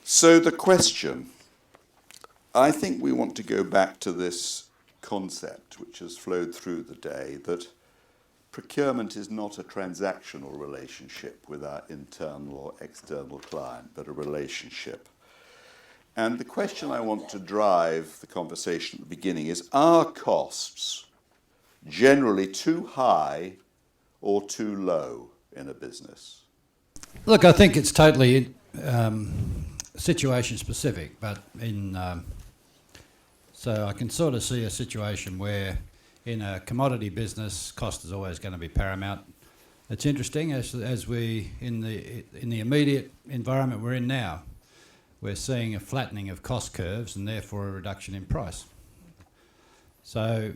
So the question, I think we want to go back to this concept which has flowed through the day, that procurement is not a transactional relationship with our internal or external client, but a relationship. And the question I want to drive the conversation at the beginning is, are costs generally too high or too low in a business? Look, I think it's totally situation specific, but so I can sort of see a situation where in a commodity business, cost is always going to be paramount. It's interesting as we in the immediate environment we're in now, we're seeing a flattening of cost curves and therefore a reduction in price. So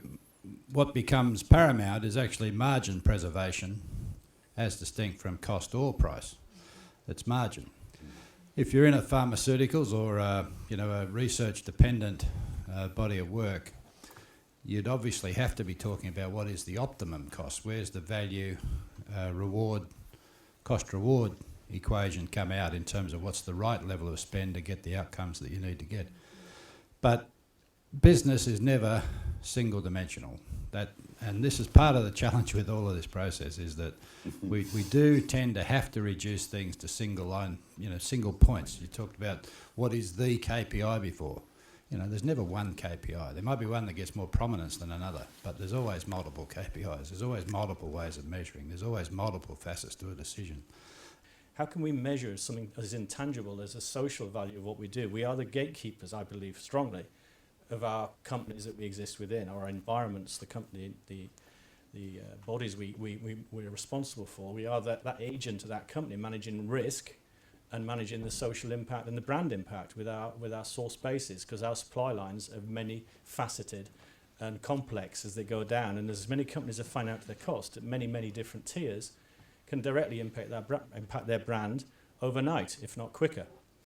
what becomes paramount is actually margin preservation as distinct from cost or price. It's margin. If you're in a pharmaceuticals or a research-dependent body of work, you'd obviously have to be talking about what is the optimum cost. Where's the value cost-reward equation come out in terms of what's the right level of spend to get the outcomes that you need to get. But business is never single-dimensional. And this is part of the challenge with all of this process, is that we do tend to have to reduce things to single points. You talked about what is the KPI before. There's never one KPI. There might be one that gets more prominence than another, but there's always multiple KPIs. There's always multiple ways of measuring. There's always multiple facets to a decision. How can we measure something as intangible as a social value of what we do? We are the gatekeepers, I believe strongly, of our companies that we exist within, our environments, the company, the bodies we're responsible for. We are that agent of that company, managing risk and managing the social impact and the brand impact with our source bases, because our supply lines are many faceted and complex as they go down, and as many companies have found out their cost at many different tiers, can directly impact their brand overnight, if not quicker.